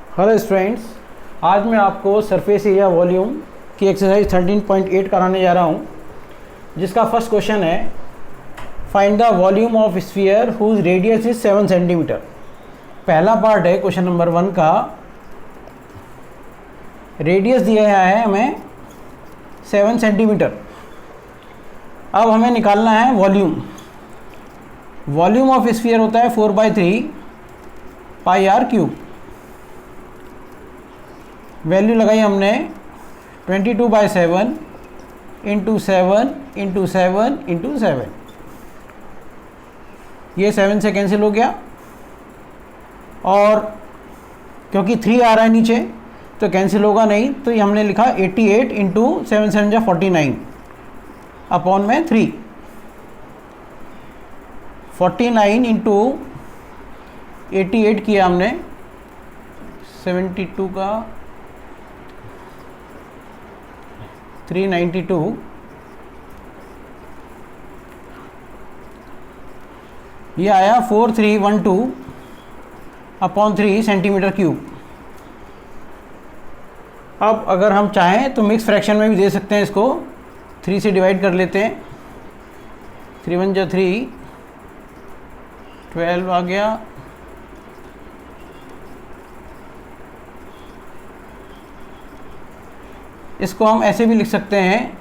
Hello students, आज मैं आपको सरफेस एरिया वॉल्यूम की एक्सरसाइज 13.8 कराने जा रहा हूँ, जिसका फर्स्ट क्वेश्चन है find the volume of sphere whose radius is 7 centimetre. पहला पार्ट है क्वेश्चन नंबर 1 का। रेडियस दिया गया है हमें 7 सेंटीमीटर। अब हमें निकालना है वॉल्यूम। वॉल्यूम ऑफ स्फीयर होता है 4/3 पाई आर क्यूब। वैल्यू लगाई हमने 22/7 इंटू 7 इंटू 7 इंटू 7। ये 7 से कैंसिल हो गया, और क्योंकि 3 आ रहा है नीचे तो कैंसिल होगा नहीं, तो ये हमने लिखा 88 इंटू 7 7 जा 49 अपॉन में 3। 49 इंटू 88 किया हमने 72 का 392, ये आया 4312 अपॉन 3 सेंटीमीटर क्यूब। अब अगर हम चाहें तो मिक्स फ्रैक्शन में भी दे सकते हैं इसको। 3 से डिवाइड कर लेते हैं। 3 1 जा 3, 12 आ गया। इसको हम ऐसे भी लिख सकते हैं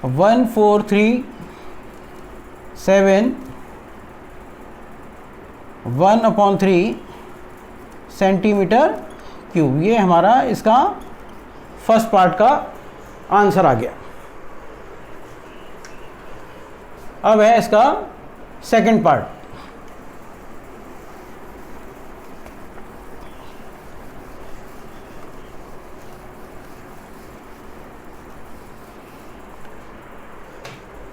1437 1/3 सेंटीमीटर क्यूब। ये हमारा इसका फर्स्ट पार्ट का आंसर आ गया। अब है इसका सेकंड पार्ट।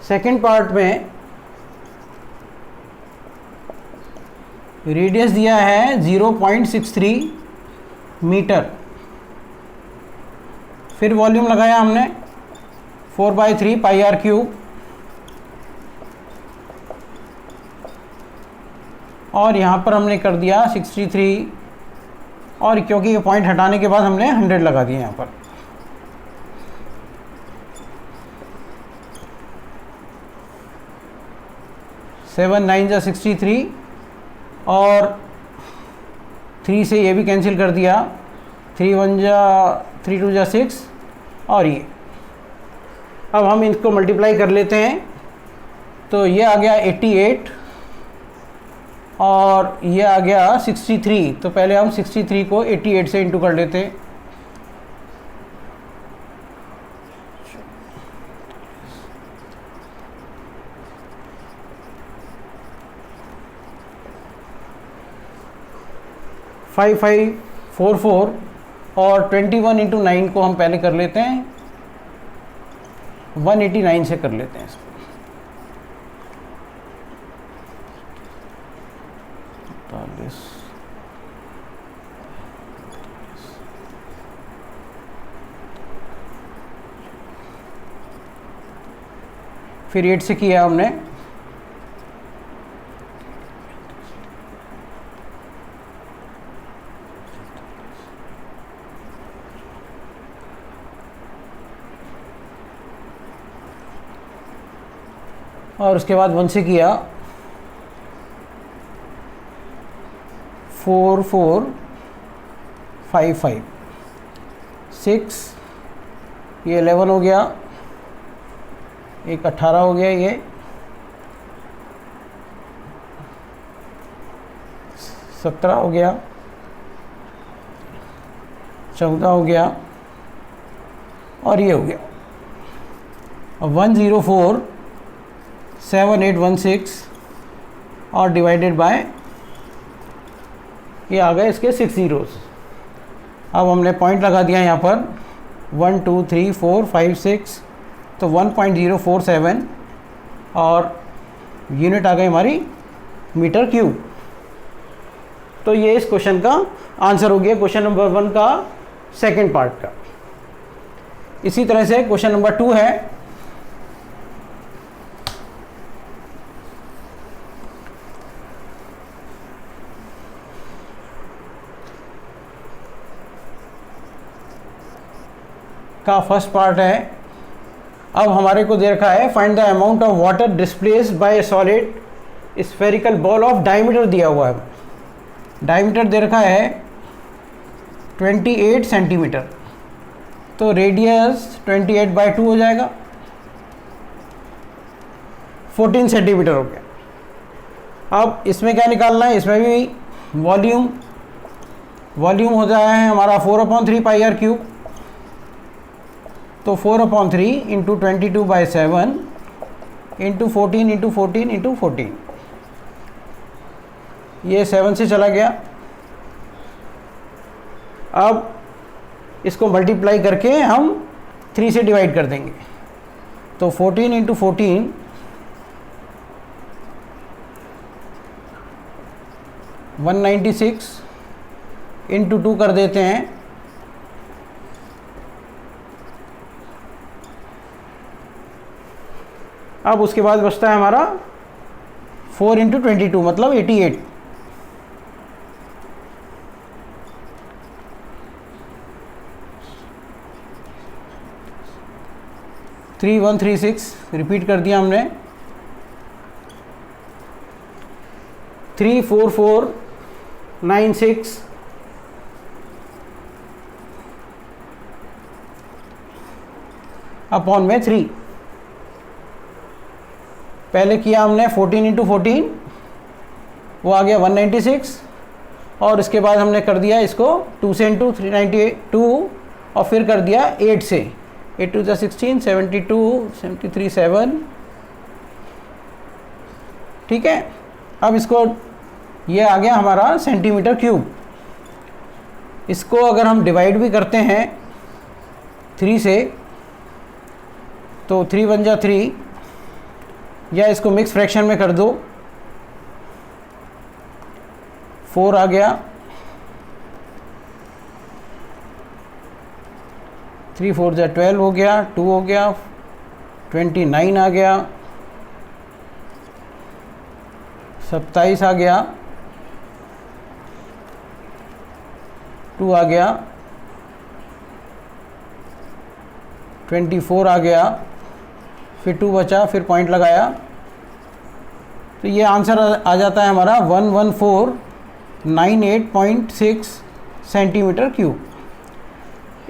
सेकेंड पार्ट में रेडियस दिया है 0.63 मीटर। फिर वॉल्यूम लगाया हमने 4/3 पाई आर क्यूब, और यहाँ पर हमने कर दिया 63, और क्योंकि ये पॉइंट हटाने के बाद हमने 100 लगा दिया यहाँ पर। सेवन 9 जा 63, और 3 से ये भी कैंसिल कर दिया। 3 1 जा 3 2 जा 6, और ये अब हम इनको मल्टीप्लाई कर लेते हैं, तो ये आ गया 88 और ये आ गया 63। तो पहले हम 63 को 88 से इंटू कर लेते हैं। फाइव 544 और 21 इंटू 9 को हम पहले कर लेते हैं, 189 से कर लेते हैं इसको। फिर 8 से किया हमने, और उसके बाद 1 से किया 4 4 5 5 6, ये 11 हो गया, एक 18 हो गया, ये 17 हो गया, 14 हो गया, और ये हो गया। अब 1047816 और डिवाइडेड बाय ये आ गए इसके 6 ज़ीरोज़। अब हमने पॉइंट लगा दिया यहाँ पर 1 2 3 4 5 6, तो 1.047, और यूनिट आ गई हमारी मीटर क्यूब। तो ये इस क्वेश्चन का आंसर हो गया, क्वेश्चन नंबर 1 का सेकंड पार्ट का। इसी तरह से क्वेश्चन नंबर 2 है। का फर्स्ट पार्ट है। अब हमारे को दे रखा है find the amount of water displaced by A solid spherical ball of diameter दिया हुआ है। डायमीटर दे रखा है 28 सेंटीमीटर, तो रेडियस 28/2 हो जाएगा, 14 सेंटीमीटर हो गया। अब इसमें क्या निकालना है, इसमें भी वॉल्यूम हो जाए है हमारा 4/3 पाई आर क्यूब, तो 4/3 इंटू 22/7 इंटू 14 इंटू 14 इंटू 14, ये 7 से चला गया। अब इसको मल्टीप्लाई करके हम 3 से डिवाइड कर देंगे, तो 14 इंटू 14 196 इंटू 2 कर देते हैं, अब उसके बाद बचता है हमारा 4 इंटू 22 मतलब 88। 3136 रिपीट कर दिया हमने, 34496 अपॉन में 3। पहले किया हमने 14 इंटू 14, वो आ गया 196, और इसके बाद हमने कर दिया इसको 2 से इंटू 392, और फिर कर दिया 8 से, 8 टू द 16, 72, 73, 7, ठीक है। अब इसको, ये आ गया हमारा सेंटीमीटर क्यूब। इसको अगर हम डिवाइड भी करते हैं 3 से, तो 3 बन जा 3, या इसको मिक्स फ्रैक्शन में कर दो, 4 आ गया, 3 4 जा 12 हो गया, 2 हो गया, 29 आ गया, 27 आ गया, 2 आ गया, 24 आ गया, फिर 2 बचा, फिर पॉइंट लगाया, तो ये आंसर आ जाता है हमारा 11498.6 सेंटीमीटर क्यूब।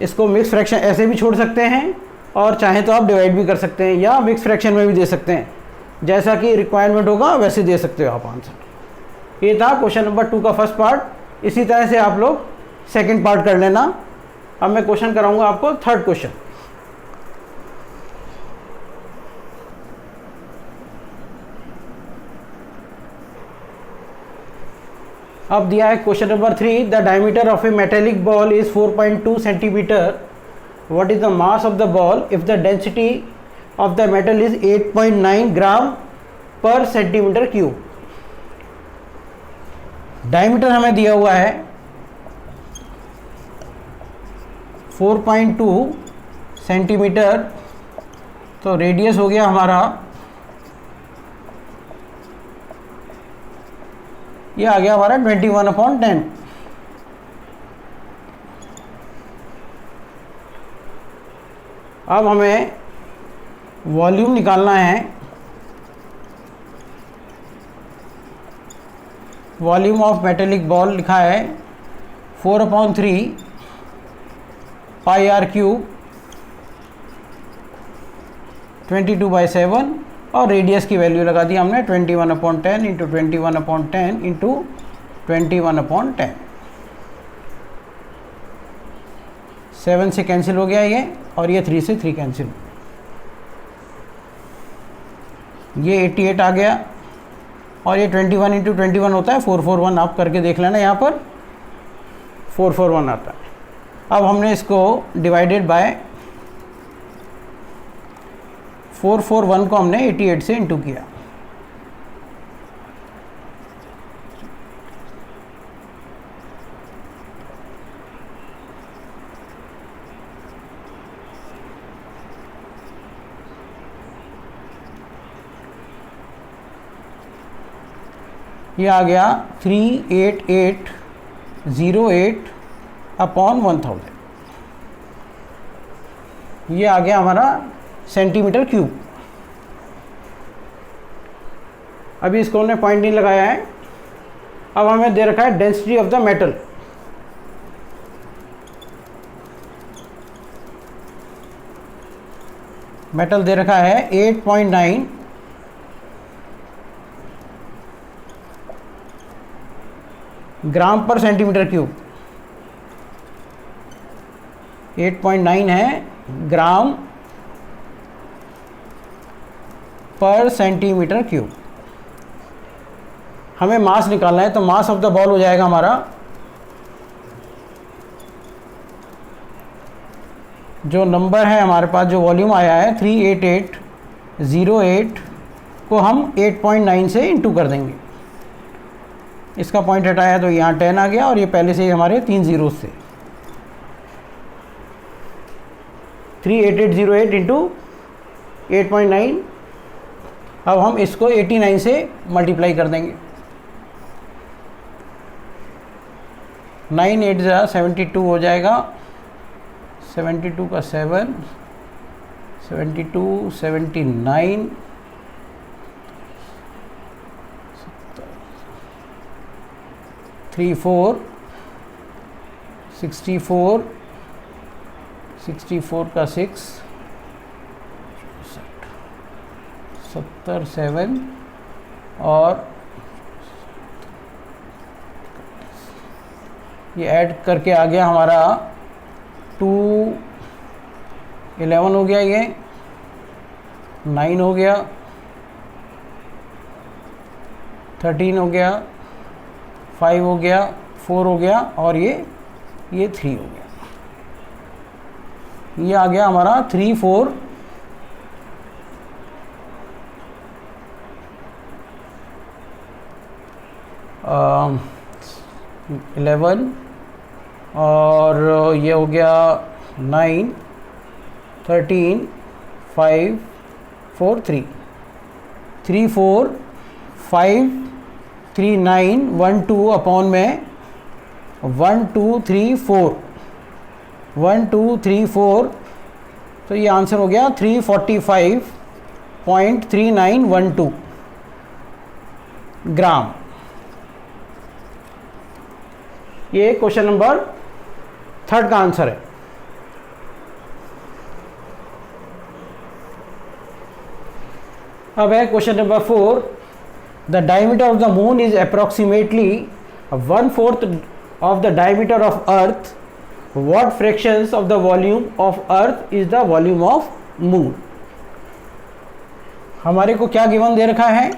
इसको मिक्स फ्रैक्शन ऐसे भी छोड़ सकते हैं, और चाहे तो आप डिवाइड भी कर सकते हैं, या मिक्स फ्रैक्शन में भी दे सकते हैं, जैसा कि रिक्वायरमेंट होगा वैसे दे सकते हो आप आंसर। ये था क्वेश्चन नंबर 2 का फर्स्ट पार्ट। इसी तरह से आप लोग सेकंड पार्ट कर लेना। अब मैं क्वेश्चन कराऊंगा आपको थर्ड क्वेश्चन। अब दिया है question number 3, the diameter of A metallic ball is 4.2 centimetre, what is the mass of the ball if the density of the metal is 8.9 ग्राम पर सेंटीमीटर क्यूब। डायमीटर हमें दिया हुआ है 4.2 सेंटीमीटर, तो रेडियस हो गया हमारा, ये आ गया हमारा 21/10। अब हमें वॉल्यूम निकालना है। वॉल्यूम ऑफ मेटेलिक बॉल लिखा है 4/3 पाई आर क्यूब 22/7, और रेडियस की वैल्यू लगा दी हमने 21/10 इंटू 21/10 इंटू 21/10। 7 से कैंसिल हो गया ये, और ये 3 से 3 कैंसिल, ये 88 आ गया, और ये 21 इंटू 21 होता है 441, आप करके देख लेना, यहाँ पर 441 आता है। अब हमने इसको डिवाइडेड बाय 441 को हमने 88 से इंटू किया, ये आ गया 38808 अपॉन 1000। ये आ गया हमारा सेंटीमीटर क्यूब। अभी इसको हमने पॉइंट नहीं लगाया है। अब हमें दे रखा है density of the metal. Metal दे रखा है 8.9 ग्राम पर सेंटीमीटर क्यूब। 8.9 है ग्राम पर सेंटीमीटर क्यूब। हमें मास निकालना है, तो मास ऑफ द बॉल हो जाएगा हमारा जो नंबर है हमारे पास, जो वॉल्यूम आया है 38808 को हम 8.9 से इंटू कर देंगे। इसका पॉइंट हटाया तो यहाँ 10 आ गया, और ये पहले से ही हमारे 3 जीरोस थे। 38808 इंटू 8.9। अब हम इसको 89 से मल्टीप्लाई कर देंगे। 9 8 72 हो जाएगा। 72 का 7, 72 79 34 64 64 का 6 70 7 और ये ऐड करके आ गया हमारा 11 हो गया, ये 9 हो गया, 13 हो गया, 5 हो गया, 4 हो गया, और ये 3 हो गया। ये आ गया हमारा 3 4 11 और ये हो गया 9 13 5 4 3 3 4 5 3 9 1 2 अपॉन में 1 2 3 4 1 2 3 4, तो ये आंसर हो गया 345.3912 ग्राम। ये क्वेश्चन नंबर 3 का आंसर है। अब है question number 4। The diameter of the moon is approximately 1/4 of the diameter of earth. What fractions of the volume of earth is the volume of moon? हमारे को क्या गिवन दे रखा है?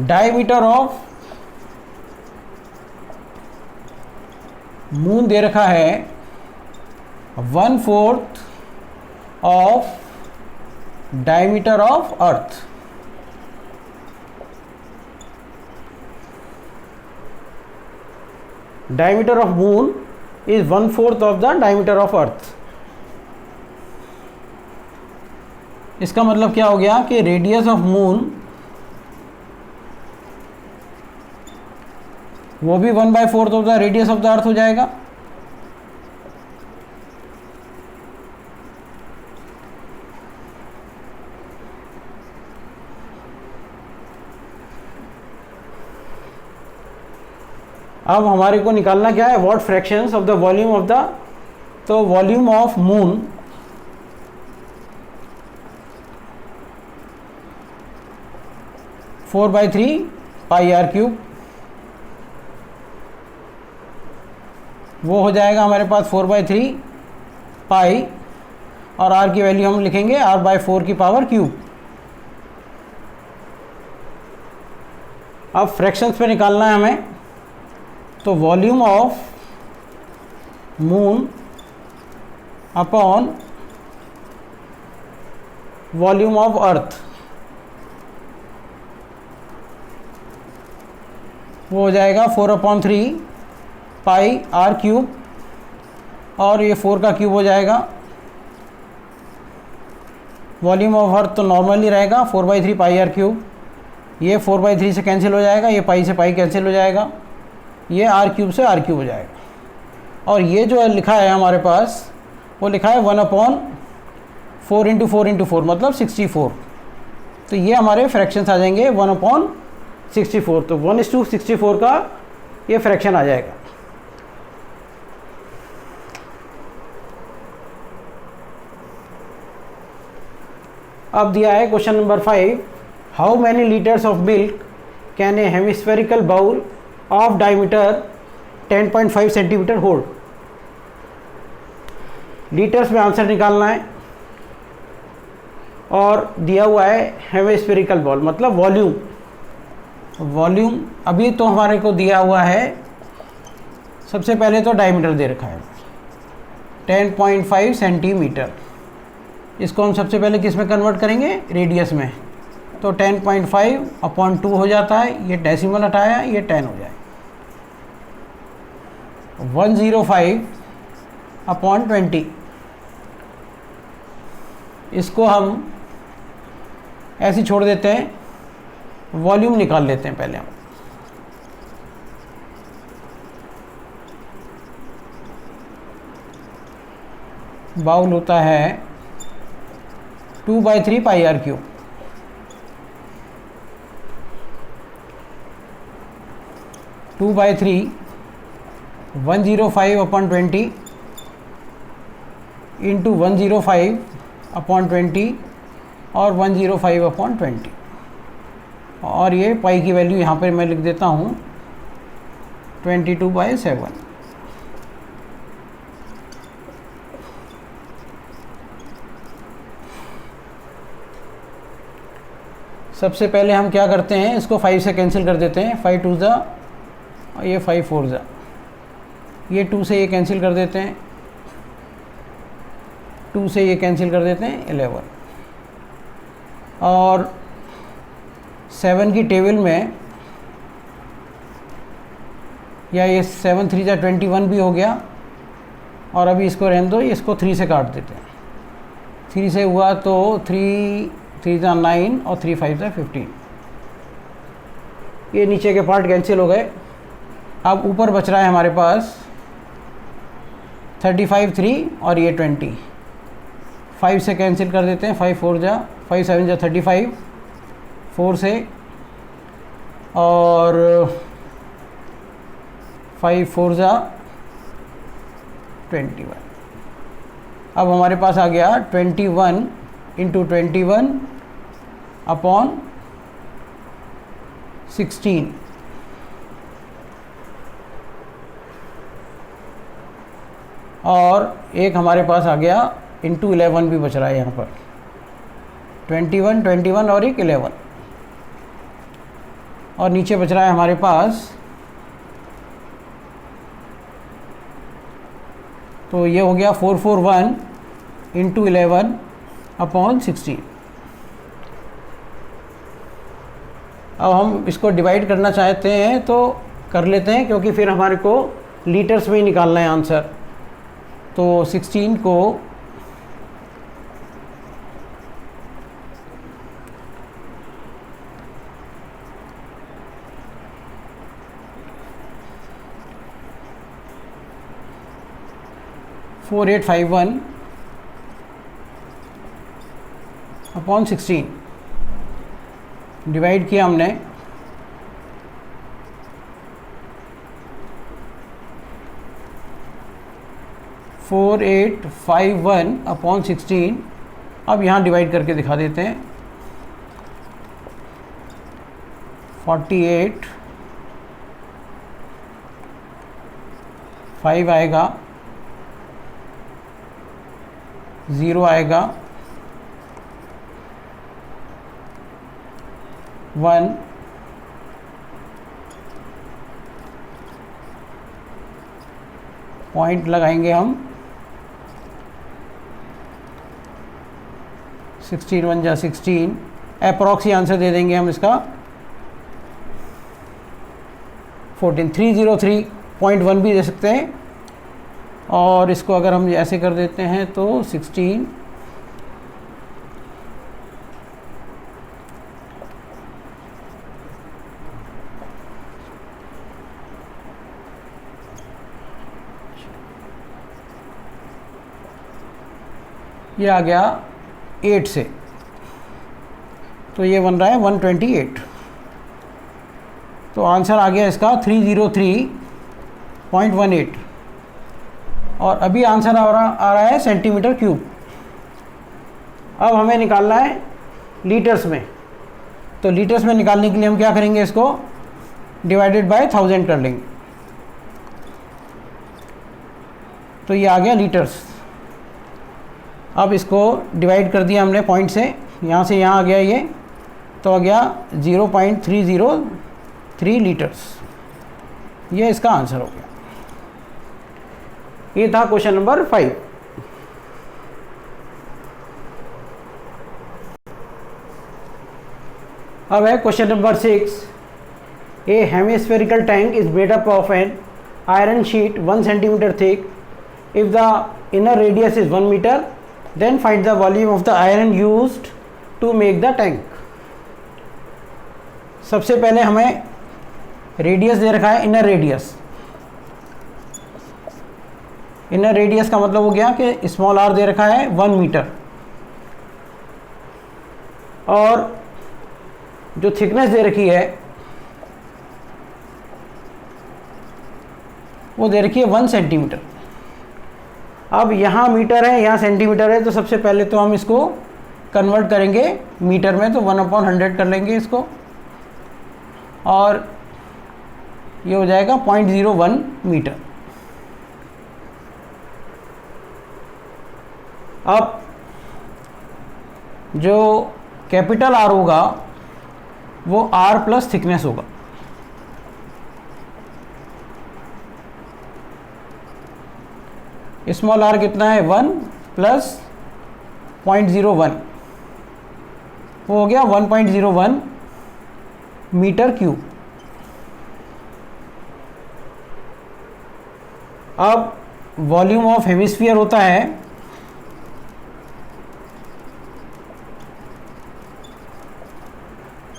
डायमीटर ऑफ मून दे रखा है 1/4 of diameter of earth. Diameter of moon is 1/4 of the diameter of earth। इसका मतलब क्या हो गया कि रेडियस ऑफ मून वो भी 1/4 of the radius of the earth हो जाएगा। अब हमारे को निकालना क्या है? What fractions of the volume of the, तो volume of moon four by three pi are cube, वो हो जाएगा हमारे पास 4/3 पाई, और आर की वैल्यू हम लिखेंगे r/4 की पावर क्यूब। अब फ्रैक्शंस पे निकालना है हमें, तो volume of moon upon volume of earth, वो हो जाएगा 4/3 पाई आर क्यूब, और ये 4 का क्यूब हो जाएगा। वॉल्यूम ऑफ अर्थ तो नॉर्मली रहेगा 4/3 पाई आर क्यूब, ये 4/3 से कैंसिल हो जाएगा, ये पाई से पाई कैंसिल हो जाएगा, ये आर क्यूब से आर क्यूब हो जाएगा। और ये जो लिखा है हमारे पास वो लिखा है 1/4 मतलब 64। तो ये हमारे फ्रैक्शंस आ जाएंगे 1/64, तो 1:64 का ये फ्रैक्शन आ जाएगा। अब दिया है question number 5, how many litres of milk can a hemispherical bowl of diameter 10.5 centimetre hold. Litres में आंसर निकालना है और दिया हुआ है हेमिस्फेरिकल बाउल मतलब वॉल्यूम। वॉल्यूम अभी तो हमारे को दिया हुआ है, सबसे पहले तो डायमीटर दे रखा है 10.5 सेंटीमीटर। इसको हम सबसे पहले किस में कन्वर्ट करेंगे, रेडियस में। तो 10.5/2 हो जाता है, ये डेसिमल हटाया, ये 10 हो जाए। 105/20, इसको हम ऐसे छोड़ देते हैं, वॉल्यूम निकाल लेते हैं पहले हम। बाउल होता है 2/3 πr³। Two by three 105/20 into 105/20 और 105/20, और ये पाई की वैल्यू यहाँ पर मैं लिख देता हूँ 22/7। सबसे पहले हम क्या करते हैं, इसको 5 से कैंसिल कर देते हैं। 5 2 ज़ा, और ये 5 4 ज़ा, ये 2 से ये कैंसिल कर देते हैं, 2 से ये कैंसिल कर देते हैं 11। और 7 की टेबल में, या ये 7 3 ज़ा 21 भी हो गया, और अभी इसको रहने दो, इसको 3 से काट देते हैं। 3 से हुआ तो 3 3 ज़ा 9 और 3 5 ज़ा 15। ये नीचे के पार्ट कैंसिल हो गए। अब ऊपर बच रहा है हमारे पास 35 3 और ये 20। 5 से कैंसिल कर देते हैं, 5 4 ज़ा, 5 7 ज़ा 35, 4 से, और 5 4 ज़ा 21। अब हमारे पास आ गया 21 इंटू 21/16, और एक हमारे पास आ गया इंटू 11 भी बच रहा है यहाँ पर, 21 21 और एक 11, और नीचे बच रहा है हमारे पास, तो ये हो गया 441 इंटू 11/16। अब हम इसको डिवाइड करना चाहते हैं तो कर लेते हैं, क्योंकि फिर हमारे को लीटर्स में ही निकालना है आंसर। तो 16 को 4851/16 डिवाइड किया हमने, फोर 4851/16। अब यहाँ डिवाइड करके दिखा देते हैं, 48 5 आएगा, 0 आएगा, 1 पॉइंट लगाएंगे हम, 16 1 जा 16, अप्रॉक्स ही आंसर दे देंगे हम इसका 14। 303.1 भी दे सकते हैं, और इसको अगर हम ऐसे कर देते हैं तो 16 4 ये आ गया 8 से, तो ये बन रहा है 128। तो आंसर आ गया इसका 303.18। और अभी आंसर आ रहा है सेंटीमीटर क्यूब। अब हमें निकालना है लीटर्स में। तो लीटर्स में निकालने के लिए हम क्या करेंगे, इसको डिवाइडेड बाय 1000 कर लेंगे। तो ये आ गया लीटर्स। अब इसको डिवाइड कर दिया हमने पॉइंट से, यहाँ से यहाँ आ गया ये, तो आ गया 0.303 लीटर्स। ये इसका आंसर हो गया। ये था क्वेश्चन नंबर 5। अब है question number 6। A hemispherical tank is made up of an iron sheet 1 centimetre thick. If the inner radius is 1 metre, then find the volume of the iron used to make the tank. सबसे पहले हमें radius दे रखा है, inner radius. Inner radius का मतलब हो गया कि स्मॉल आर दे रखा है 1 मीटर, और जो थिकनेस दे रखी है वो दे रखी है 1 सेंटीमीटर। अब यहाँ मीटर है, यहाँ सेंटीमीटर है, तो सबसे पहले तो हम इसको कन्वर्ट करेंगे मीटर में, तो 1/100 कर लेंगे इसको, और ये हो जाएगा 0.01 मीटर। अब जो कैपिटल आर होगा वो आर प्लस थिकनेस होगा। स्मॉल आर कितना है, 1 प्लस 0.01, वो हो गया 1.01 मीटर क्यूब। अब वॉल्यूम ऑफ हेमिस्फीयर होता है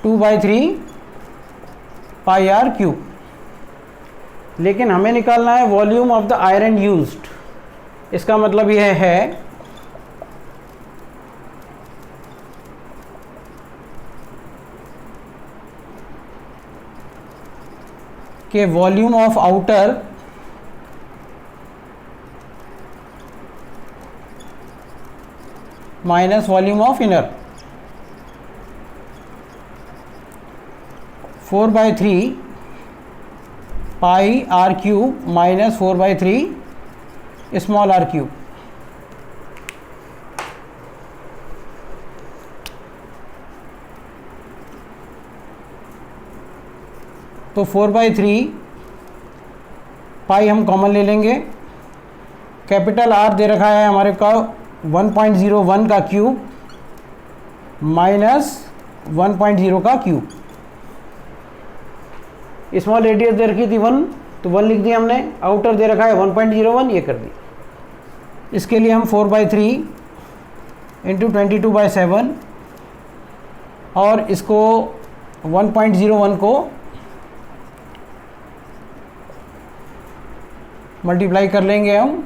two by 3 pi are cube, लेकिन हमें निकालना है volume of the iron used. इसका मतलब यह है कि volume of outer minus volume of inner, 4/3 pi are cube minus 4/3 small r cube. तो 4/3 पाई हम कॉमन ले लेंगे। कैपिटल आर दे रखा है हमारे का 1.01 का क्यूब माइनस 1.0 का क्यूब। स्मॉल रेडियस दे रखी थी 1, तो 1 लिख दिया हमने। आउटर दे रखा है 1.01, ये कर दिया। इसके लिए हम 4/3 इंटू 22/7 और इसको 1.01 को मल्टीप्लाई कर लेंगे हम।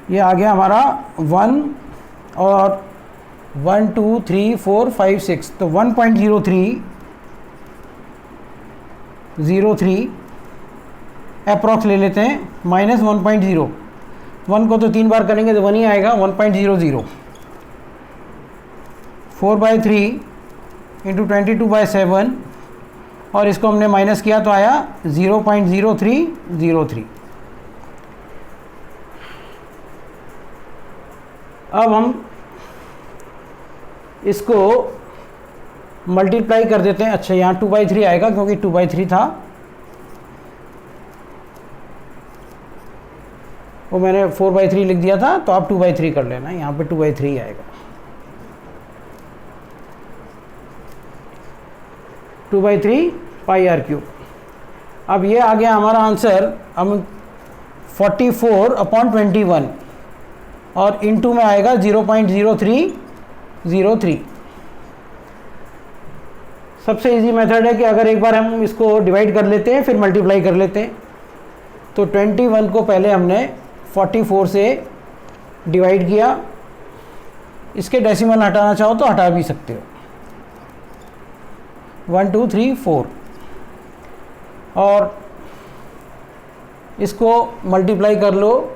ये आ गया हमारा 1 और 1 2 3 4 5 6, तो 1.03 अप्रॉक्स ले लेते हैं, माइनस 1.0। 1 को तो 3 बार करेंगे तो 1 ही आएगा, 1.00। 4/3 इंटू 22/7 और इसको हमने माइनस किया तो आया 0.0303। अब हम इसको मल्टीप्लाई कर देते हैं। अच्छा, यहाँ 2/3 आएगा क्योंकि 2/3 था, वो मैंने 4/3 लिख दिया था, तो आप 2/3 कर लेना, यहाँ पे 2/3 आएगा। 2/3 पाई आर क्यूब। अब ये आ गया हमारा आंसर। हम 44/21 और इनटू में आएगा 0.0303। सबसे इजी मेथड है कि अगर एक बार हम इसको डिवाइड कर लेते हैं फिर मल्टीप्लाई कर लेते हैं। तो 21 को पहले हमने 44 से डिवाइड किया। इसके डेसिमल हटाना चाहो तो हटा भी सकते हो। 1 2 3 4 और इसको मल्टीप्लाई कर लो।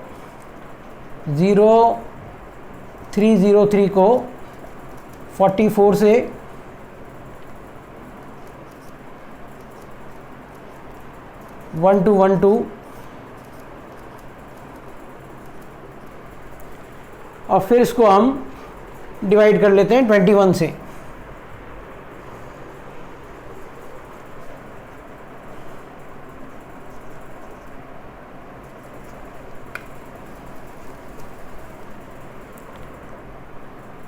0303 को 44 से 1212 और फिर इसको हम डिवाइड कर लेते हैं 21 से।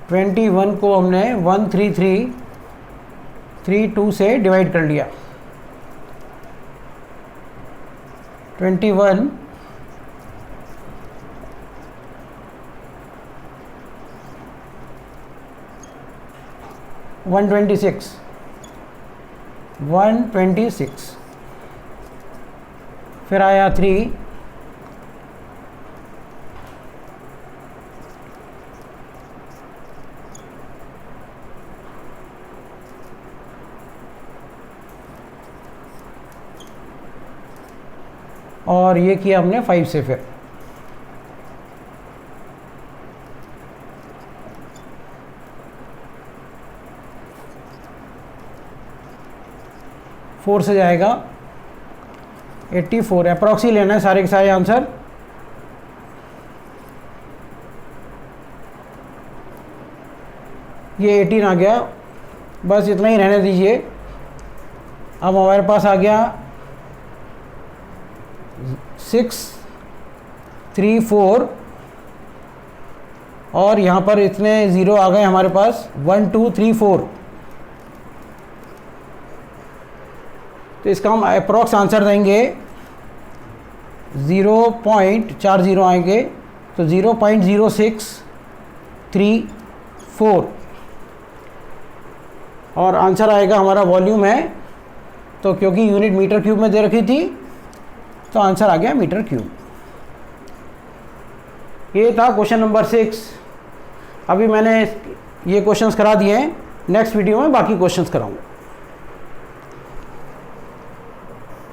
ट्वेंटी वन को हमने 13332 से डिवाइड कर लिया। 21 126 फिर आया 3 और ये किया हमने 5 से। फिर फोर से जाएगा 84। अप्रॉक्सी लेना है सारे के सारे आंसर। ये 18 आ गया। बस इतना ही रहने दीजिए। अब हमारे पास आ गया 6 3 4 और यहाँ पर इतने ज़ीरो आ गए हमारे पास 1 2 3 4। तो इसका हम अप्रॉक्स आंसर देंगे 0.40 आएंगे। तो 0.0634 और आंसर आएगा हमारा वॉल्यूम है। तो क्योंकि यूनिट मीटर क्यूब में दे रखी थी तो आंसर आ गया मीटर क्यूब। ये था क्वेश्चन नंबर 6। अभी मैंने ये क्वेश्चंस करा दिए हैं। नेक्स्ट वीडियो में बाकी क्वेश्चंस कराऊंगा।